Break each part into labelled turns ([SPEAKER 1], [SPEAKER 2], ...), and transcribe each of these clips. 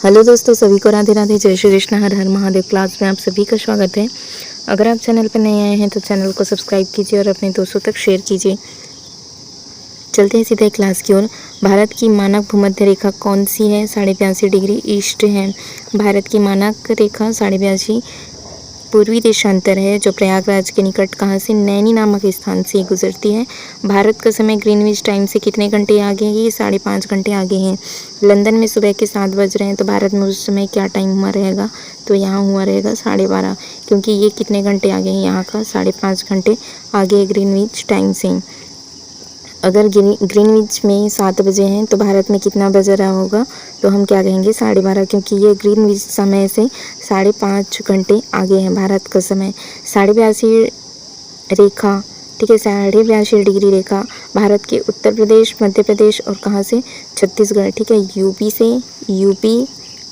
[SPEAKER 1] Hello दोस्तों, सभी को राधे राधे, जय श्री कृष्ण, हर हर महादेव। क्लास में आप सभी का स्वागत है। अगर आप चैनल पर नए आए हैं तो चैनल को सब्सक्राइब कीजिए और अपने दोस्तों तक शेयर कीजिए। चलते हैं सीधे क्लास की ओर। भारत की मानक भूमध्य रेखा कौन सी है? 82.5 डिग्री ईस्ट है। भारत की मानक रेखा 82.5 पूर्वी देशांतर है, जो प्रयागराज के निकट कहाँ से? नैनी नामक स्थान से गुजरती है। भारत का समय ग्रीनविच टाइम से कितने घंटे आगे है? ये 5.5 घंटे आगे हैं। लंदन में सुबह के 7 बज रहे हैं, तो भारत में उस समय क्या टाइम हुआ रहेगा? तो यहाँ हुआ रहेगा 12:30, क्योंकि ये कितने घंटे आगे हैं? यहाँ का 5.5 घंटे आगे है ग्रीनविच टाइम से। अगर ग्रीनविच में 7 बजे हैं तो भारत में कितना बज रहा होगा? तो हम क्या कहेंगे? 12:30, क्योंकि ये ग्रीनविच समय से 5.5 घंटे आगे है भारत का समय। 82.5 रेखा, ठीक है, 82.5 डिग्री रेखा भारत के उत्तर प्रदेश, मध्य प्रदेश और कहाँ से? छत्तीसगढ़, ठीक है, यूपी से, यूपी,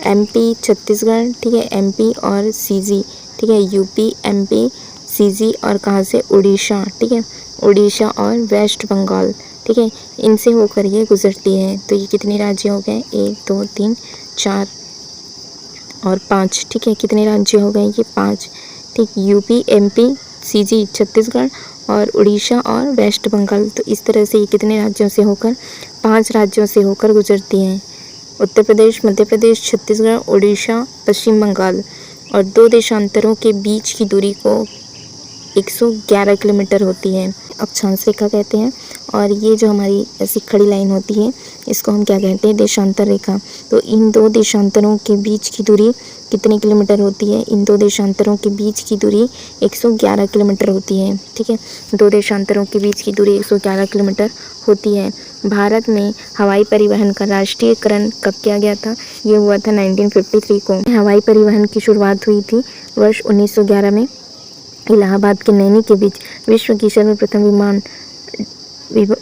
[SPEAKER 1] एमपी, छत्तीसगढ़, ठीक है, एमपी और सीजी, ठीक है, यूपी, एमपी, सीजी और कहाँ से? उड़ीसा, ठीक है, उड़ीसा और वेस्ट बंगाल, ठीक है, इनसे होकर ये गुजरती है। तो ये कितने राज्य हो गए? 1 2 3 4 और 5, ठीक है, कितने राज्य हो गए? ये 5, ठीक, यूपी, एमपी, सीजी छत्तीसगढ़ और उड़ीसा और वेस्ट बंगाल। तो इस तरह से ये कितने राज्यों से होकर? 5 राज्यों से होकर गुजरती हैं। उत्तर प्रदेश, मध्य प्रदेश, छत्तीसगढ़, उड़ीसा, पश्चिम बंगाल। और 2 देशांतरों के बीच की दूरी को 111 किलोमीटर होती है, अक्षांश रेखा कहते हैं। और ये जो हमारी ऐसी खड़ी लाइन होती है, इसको हम क्या कहते हैं? देशांतर रेखा। तो इन 2 देशांतरों के बीच की दूरी कितने किलोमीटर होती है? इन 2 देशांतरों के बीच की दूरी 111 किलोमीटर होती है, ठीक है, 2 देशांतरों के बीच की दूरी 111 किलोमीटर होती है। भारत में हवाई परिवहन का राष्ट्रीयकरण कब किया गया था? ये हुआ था 1953 को। हवाई परिवहन की शुरुआत हुई थी वर्ष 1911 में। इलाहाबाद के नैनी के बीच विश्व की सर्वप्रथम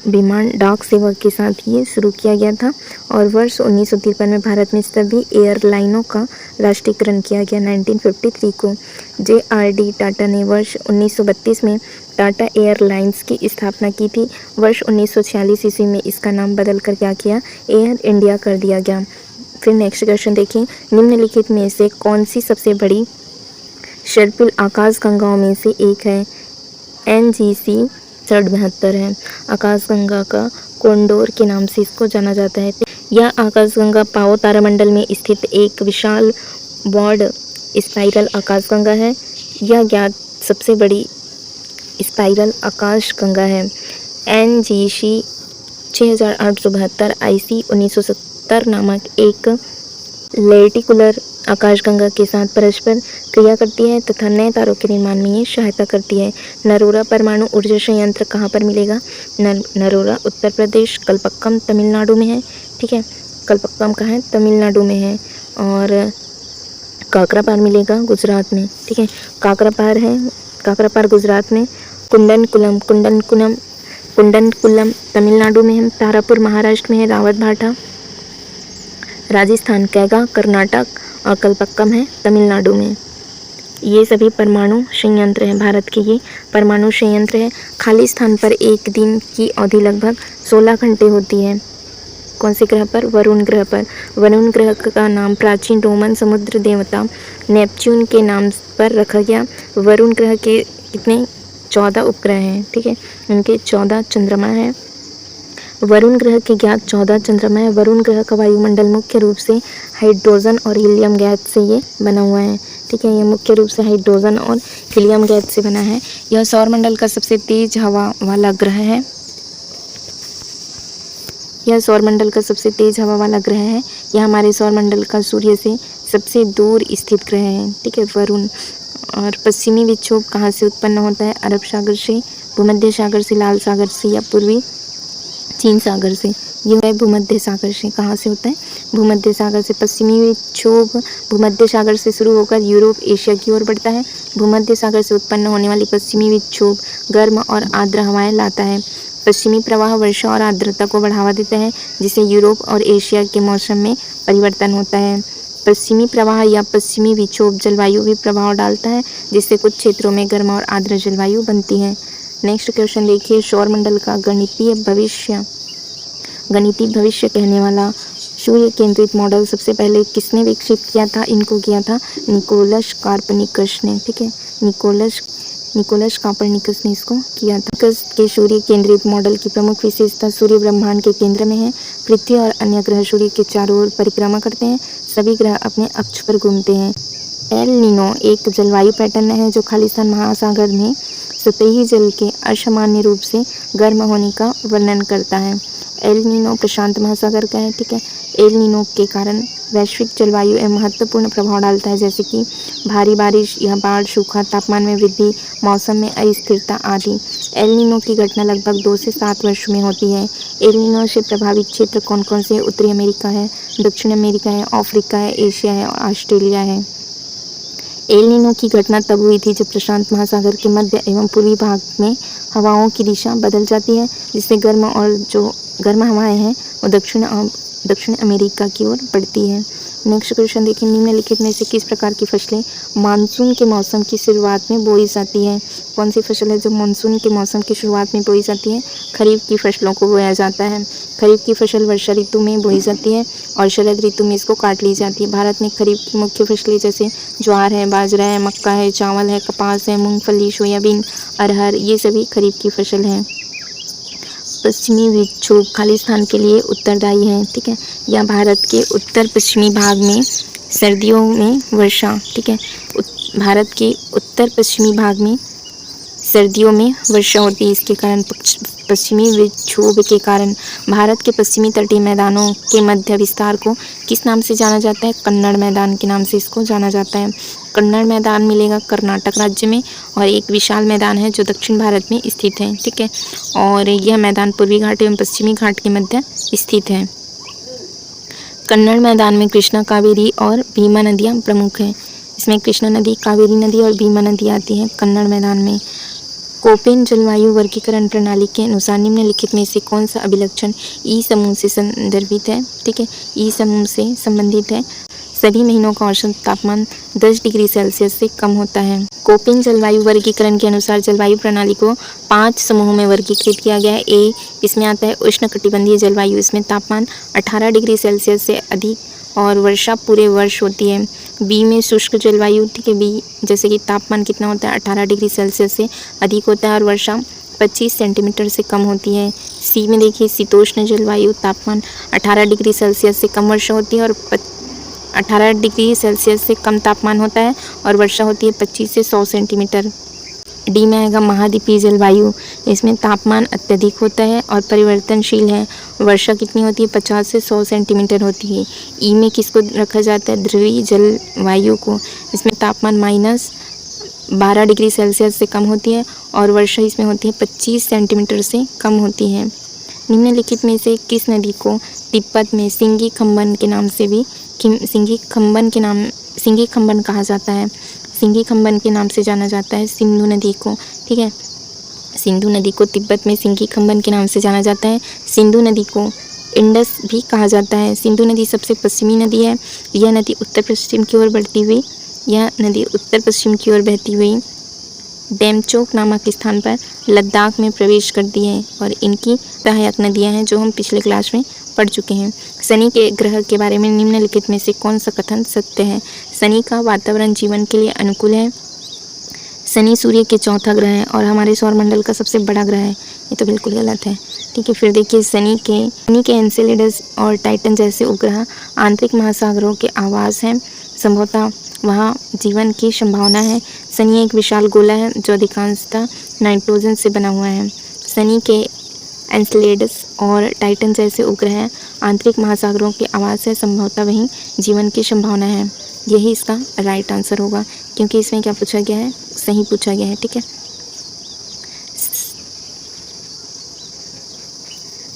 [SPEAKER 1] विमान डाक सेवा के साथ ये शुरू किया गया था। और वर्ष 1953 में भारत में सभी एयरलाइनों का राष्ट्रीयकरण किया गया 1953 को। JRD टाटा ने वर्ष 1932 में टाटा एयरलाइंस की स्थापना की थी। वर्ष 1946 ईस्वी में इसका नाम बदल कर क्या किया? एयर इंडिया कर दिया गया। फिर नेक्स्ट क्वेश्चन देखिए, निम्नलिखित में से कौन सी सबसे बड़ी शर्पिल आकाशगंगाओं में से एक है? NGC 72 है। आकाशगंगा का कोंडोर के नाम से इसको जाना जाता है। यह आकाशगंगा पाओ तारामंडल में स्थित एक विशाल ब्रॉड स्पाइरल आकाशगंगा है। यह ज्ञात सबसे बड़ी स्पाइरल आकाशगंगा है। NGC 6872 IC 1970 नामक एक लेटिकुलर आकाशगंगा के साथ परस्पर क्रिया करती है तथा नए तारों के निर्माण में ये सहायता करती है। नरोरा परमाणु ऊर्जा संयंत्र कहाँ पर मिलेगा? नरोरा उत्तर प्रदेश, कलपक्कम तमिलनाडु में है, ठीक है, कलपक्कम कहाँ है? तमिलनाडु में है। और काकरापार मिलेगा गुजरात में, ठीक है, काकरापार है, काकरापार गुजरात में। कुंडनकुलम तमिलनाडु में है। तारापुर महाराष्ट्र में है। रावतभाटा राजस्थान, कैगा कर्नाटक और कलपक्कम है तमिलनाडु में। ये सभी परमाणु संयंत्र हैं। भारत के ये परमाणु संयंत्र है। खाली स्थान पर एक दिन की अवधि लगभग 16 घंटे होती है। कौन से ग्रह पर? वरुण ग्रह पर। वरुण ग्रह का नाम प्राचीन रोमन समुद्र देवता नेपच्यून के नाम पर रखा गया। वरुण ग्रह के कितने? 14 उपग्रह हैं, ठीक है, उनके 14 चंद्रमा हैं। वरुण ग्रह के ज्ञात 14 चंद्रमा है। वरुण ग्रह का वायुमंडल मुख्य रूप से हाइड्रोजन और हीलियम गैस से ये बना हुआ है, ठीक है, ये मुख्य रूप से हाइड्रोजन और हीलियम गैस से बना है। यह सौरमंडल का सबसे तेज हवा वाला ग्रह है। यह सौरमंडल का सबसे तेज हवा वाला ग्रह है। यह हमारे सौरमंडल का सूर्य से सबसे दूर स्थित ग्रह है, ठीक है, वरुण। और पश्चिमी विक्षोभ कहाँ से उत्पन्न होता है? अरब सागर से, भूमध्य सागर से, लाल सागर से या पूर्वी चीन सागर से। यह है भूमध्य सागर से। कहाँ से होता है? भूमध्य सागर से। पश्चिमी विक्षोभ भूमध्य सागर से शुरू होकर यूरोप, एशिया की ओर बढ़ता है। भूमध्य सागर से उत्पन्न होने वाली पश्चिमी विक्षोभ गर्म और आर्द्र हवाएं लाता है। पश्चिमी प्रवाह वर्षा और आर्द्रता को बढ़ावा देता है, जिससे यूरोप और एशिया के मौसम में परिवर्तन होता है। पश्चिमी प्रवाह या पश्चिमी विक्षोभ जलवायु भी प्रभाव डालता है, जिससे कुछ क्षेत्रों में गर्म और आर्द्र जलवायु बनती है। नेक्स्ट क्वेश्चन देखिए, सौरमंडल का गणितीय भविष्य कहने वाला सूर्य केंद्रित मॉडल सबसे पहले किसने विकसित किया था? इनको किया था निकोलस कार्पनिकस ने, ठीक है। निकोलस कार्पनिकस ने इसको किया था। के सूर्य केंद्रित मॉडल की प्रमुख विशेषता, सूर्य ब्रह्मांड के केंद्र में है, पृथ्वी और अन्य ग्रह सूर्य के चारों ओर परिक्रमा करते हैं, सभी ग्रह अपने अक्ष पर घूमते हैं। एल नीनो एक जलवायु पैटर्न है जो खालिस्तान महासागर में सतही जल के असामान्य रूप से गर्म होने का वर्णन करता है। एल नीनो प्रशांत महासागर का है, ठीक है। एल नीनो के कारण वैश्विक जलवायु में महत्वपूर्ण प्रभाव डालता है, जैसे कि भारी बारिश या बाढ़, सूखा, तापमान में वृद्धि, मौसम में अस्थिरता आदि। एल नीनो की घटना लगभग 2 से 7 वर्ष में होती है। एल नीनो से प्रभावित क्षेत्र कौन कौन से? उत्तरी अमेरिका है, दक्षिण अमेरिका है, अफ्रीका है, एशिया है और ऑस्ट्रेलिया है। एल नीनो की घटना तब हुई थी जब प्रशांत महासागर के मध्य एवं पूर्वी भाग में हवाओं की दिशा बदल जाती है, जिससे गर्म हवाएं हैं वो दक्षिण अमेरिका की ओर बढ़ती है। नेक्स्ट क्वेश्चन देखिए, निम्नलिखित में से किस प्रकार की फसलें मानसून के मौसम की शुरुआत में बोई जाती है? कौन सी फसल है जो मानसून के मौसम की शुरुआत में बोई जाती है? खरीफ की फसलों को बोया जाता है। खरीफ की फसल वर्षा ऋतु में बोई जाती है और शरद ऋतु में इसको काट ली जाती है। भारत में खरीफ की मुख्य फसलें जैसे ज्वार है, बाजरा है, मक्का है, चावल है, कपास है, मूंगफली, सोयाबीन, अरहर, ये सभी खरीफ की फसल हैं। पश्चिमी विक्षोभ खालिस्तान के लिए उत्तरदायी है, ठीक है। या भारत के उत्तर पश्चिमी भाग में सर्दियों में वर्षा, ठीक है। भारत के उत्तर पश्चिमी भाग में सर्दियों में वर्षा होती है। इसके कारण पश्चिमी विक्षोभ के कारण भारत के पश्चिमी तटीय मैदानों के मध्य विस्तार को किस नाम से जाना जाता है? कन्नड़ मैदान के नाम से इसको जाना जाता है। कन्नड़ मैदान मिलेगा कर्नाटक राज्य में और एक विशाल मैदान है जो दक्षिण भारत में स्थित है, ठीक है। और यह मैदान पूर्वी घाट एवं पश्चिमी घाट के मध्य स्थित है। कन्नड़ मैदान में कृष्णा, कावेरी और भीमा नदियाँ प्रमुख हैं। इसमें कृष्णा नदी, कावेरी नदी और भीमा नदी आती है कन्नड़ मैदान में। कोपेन जलवायु वर्गीकरण प्रणाली के अनुसार निम्नलिखित में से कौन सा अभिलक्षण ई समूह से संदर्भित है? ठीक है, ई समूह से संबंधित है। सभी महीनों का औसत तापमान 10 डिग्री सेल्सियस से कम होता है। कोपेन जलवायु वर्गीकरण के अनुसार जलवायु प्रणाली को 5 समूहों में वर्गीकृत किया गया है। ए, इसमें आता है उष्णकटिबंधीय जलवायु। इसमें तापमान 18 डिग्री सेल्सियस से अधिक और वर्षा पूरे वर्ष होती है। बी में शुष्क जलवायु, ठीक है। बी जैसे कि तापमान कितना होता है? 18 डिग्री सेल्सियस से अधिक होता है और वर्षा 25 सेंटीमीटर से कम होती है। सी में देखिए शीतोष्ण जलवायु, तापमान 18 डिग्री सेल्सियस से कम वर्षा होती है और 18 डिग्री सेल्सियस से कम तापमान होता है और वर्षा होती है 25 से 100 सेंटीमीटर। डी में आएगा महाद्वीपीय जलवायु। इसमें तापमान अत्यधिक होता है और परिवर्तनशील है। वर्षा कितनी होती है? 50 से 100 सेंटीमीटर होती है। ई में किसको रखा जाता है? ध्रुवीय जलवायु को। इसमें तापमान -12 डिग्री सेल्सियस से कम होती है और वर्षा इसमें होती है 25 सेंटीमीटर से कम होती है। निम्नलिखित में से किस नदी को तिब्बत में सिंगी खम्बन के नाम से भी सिंगी खम्बन कहा जाता है? सिंगी खम्बन के नाम से जाना जाता है सिंधु नदी को, ठीक है। सिंधु नदी को तिब्बत में सिंगी खम्बन के नाम से जाना जाता है। सिंधु नदी को इंडस भी कहा जाता है। सिंधु नदी सबसे पश्चिमी नदी है। यह नदी उत्तर पश्चिम की ओर बहती हुई डेमचोक नामक स्थान पर लद्दाख में प्रवेश करती है और इनकी सहायक नदियां हैं जो हम पिछले क्लास में पढ़ चुके हैं। शनि के ग्रह के बारे में निम्नलिखित में से कौन सा कथन सत्य है? शनि का वातावरण जीवन के लिए अनुकूल है। शनि सूर्य के चौथा ग्रह है और हमारे सौरमंडल का सबसे बड़ा ग्रह है। ये तो बिल्कुल गलत है, ठीक है। फिर देखिए शनि के एनसेलेडस और टाइटन जैसे उपग्रह आंतरिक महासागरों के आवास हैं। संभवतः वहाँ जीवन की संभावना है। शनि एक विशाल गोला है जो अधिकांशतः नाइट्रोजन से बना हुआ है। शनि के एनसेलेडस और टाइटन जैसे उपग्रह आंतरिक महासागरों के आवास है। संभवतः वहीं जीवन की संभावना है। यही इसका राइट आंसर होगा क्योंकि इसमें क्या पूछा गया है? सही पूछा गया है, ठीक है।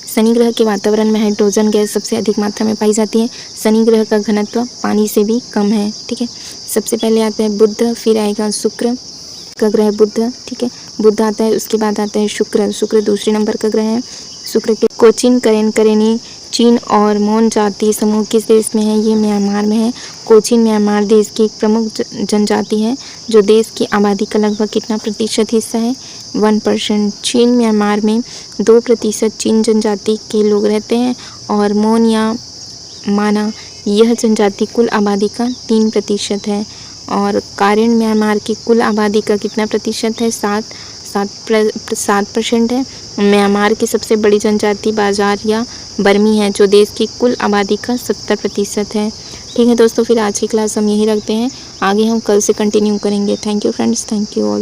[SPEAKER 1] शनि ग्रह के वातावरण में हाइड्रोजन गैस सबसे अधिक मात्रा में पाई जाती है। शनि ग्रह का घनत्व पानी से भी कम है, ठीक है। सबसे पहले आता है बुध, फिर आएगा शुक्र का ग्रह बुध, ठीक है। बुध आता है, उसके बाद आता है शुक्र। शुक्र दूसरे नंबर का ग्रह है। शुक्र के कोचिन, करेनी, चीन और मोन जाति समूह किस देश में है? ये म्यांमार में है। कोचिन म्यांमार देश की एक प्रमुख जनजाति है जो देश की आबादी का लगभग कितना प्रतिशत हिस्सा है? 1%। चीन म्यांमार में 2% चीन जनजाति के लोग रहते हैं और मोन या माना यह जनजाति कुल आबादी का 3% है। और कारेन म्यांमार की कुल आबादी का कितना प्रतिशत है? 7% है। म्यांमार की सबसे बड़ी जनजाति बाजार या बर्मी है जो देश की कुल आबादी का 70% है। ठीक है दोस्तों, फिर आज की क्लास हम यही रखते हैं, आगे हम कल से कंटिन्यू करेंगे। Thank you friends, thank you all.